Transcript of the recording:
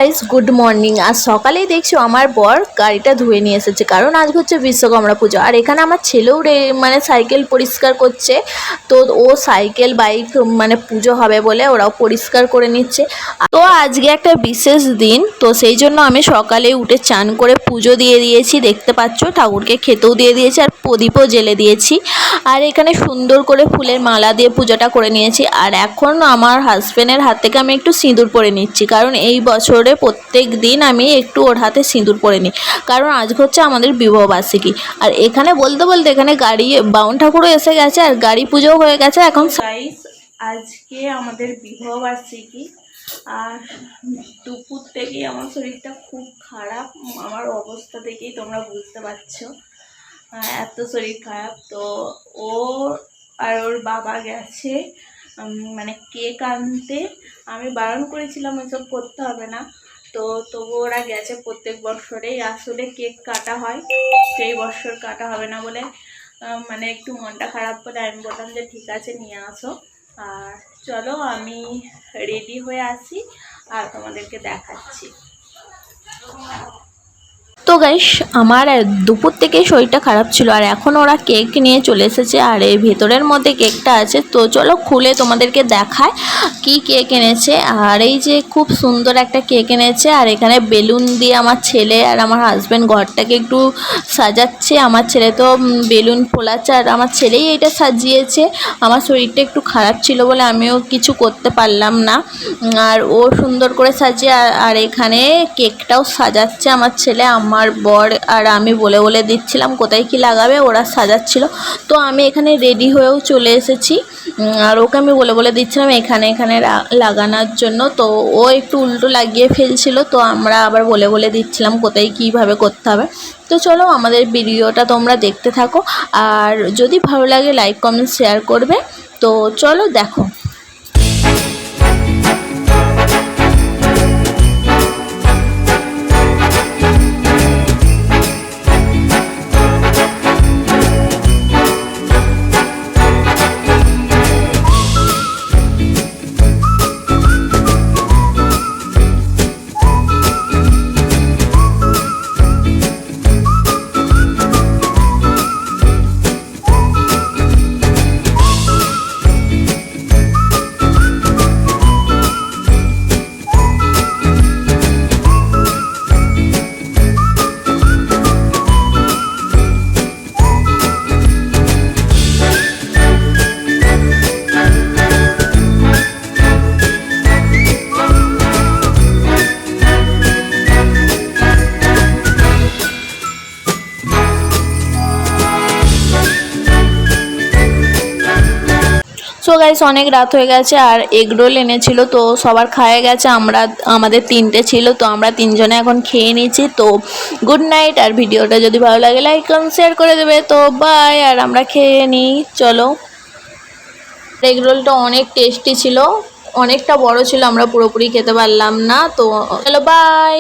Guys good morning. আজ সকালেই দেখছো আমার বর গাড়িটা ধুয়ে নিয়ে এসেছে, কারণ আজ হচ্ছে বিশ্বকর্মা পুজো। আর এখানে আমার ছেলেও সাইকেল পরিষ্কার করছে। তো ও সাইকেল বাইক পুজো হবে বলে ওরাও পরিষ্কার করে নিচ্ছে। তো আজকে একটা বিশেষ দিন, তো সেই জন্য আমি সকালে উঠে চান করে পুজো দিয়ে দিয়েছি। দেখতে পাচ্ছ ঠাকুরকে খেতেও দিয়ে দিয়েছি আর প্রদীপও জ্বেলে দিয়েছি। আর এখানে সুন্দর করে ফুলের মালা দিয়ে পুজোটা করে নিয়েছি। আর এখন আমার হাজব্যান্ডের হাত থেকে আমি একটু সিঁদুর পরে নিচ্ছি, কারণ এই বছরে প্রত্যেক দিন আমি একটু ওর হাতে সিঁদুর পরে নিই, কারণ আজকে হচ্ছে আমাদের বিবাহবার্ষিকী। আর এখানে বলতে বলতে এখানে গাড়ি বাউন ঠাকুরও এসে গেছে আর গাড়ি পুজোও হয়ে গেছে। এখন গাইস আজকে আমাদের বিবাহবার্ষিকী, আর দুপুর থেকেই আমার শরীরটা খুব খারাপ। আমার অবস্থা দেখেই তোমরা বুঝতে পারছো এত শরীর খারাপ। তো ও আর ওর বাবা গেছে কেক আনতে। আমি বারণ করেছিলাম ওইসব করতে হবে না, তো তবু ওরা গেছে। প্রত্যেক বছরেই আসলে কেক কাটা হয়, সেই বছর কাটা হবে না বলে একটু মনটা খারাপ করে আমি বললাম যে ঠিক আছে নিয়ে আসো। আর চলো আমি রেডি হয়ে আসি আর তোমাদেরকে দেখাচ্ছি। তো গাইস আমার দুপুর থেকে শরীরটা খারাপ ছিল, আর এখন ওরা কেক নিয়ে চলে এসেছে। আর এই ভেতরের মধ্যে কেকটা আছে, তো চলো খুলে তোমাদেরকে দেখায় কি কেক এনেছে। আর এই যে খুব সুন্দর একটা কেক এনেছে, আর এখানে বেলুন দিয়ে আমার ছেলে আর আমার হাজব্যান্ড ঘরটাকে একটু সাজাচ্ছে। আমার ছেলে তো বেলুন ফোলাচ্ছে আর আমার ছেলেই এটা সাজিয়েছে। আমার শরীরটা একটু খারাপ ছিল বলে আমিও কিছু করতে পারলাম না, আর ও সুন্দর করে সাজিয়ে আর এখানে কেকটাও সাজাচ্ছে আমার ছেলে। আমার বর আর আমি বলে বলে দিচ্ছিলাম কোথায় কি লাগাবে, ওরা সাজাচ্ছিল। তো আমি এখানে রেডি হয়েও চলে এসেছি, আর ওকে আমি বলে বলে দিচ্ছিলাম এখানে এখানে লাগানোর জন্য। তো ও একটু উল্টো লাগিয়ে ফেলছিল, তো আমরা আবার বলে বলে দিচ্ছিলাম কোথায় কীভাবে করতে হবে। তো চলো আমাদের ভিডিওটা তোমরা দেখতে থাকো, আর যদি ভালো লাগে লাইক কমেন্ট শেয়ার করবে। তো চলো দেখো। সো গাইস অনেক রাত হয়ে গেছে, আর এগরোল এনেছিল, তো সবার খাওয়া গেছে। আমাদের তিনটে ছিল, তো আমরা তিনজনে এখন খেয়ে নিয়েছি। তো গুড নাইট। আর ভিডিওটা যদি ভালো লাগে লাইক কমেন্ট শেয়ার করে দেবে। তো বাই, আর আমরা খেয়ে নিই চলো। এগরোলটা অনেক টেস্টি ছিল, অনেকটা বড় ছিল, আমরা পুরোপুরি খেতে পারলাম না। তো চলো বাই।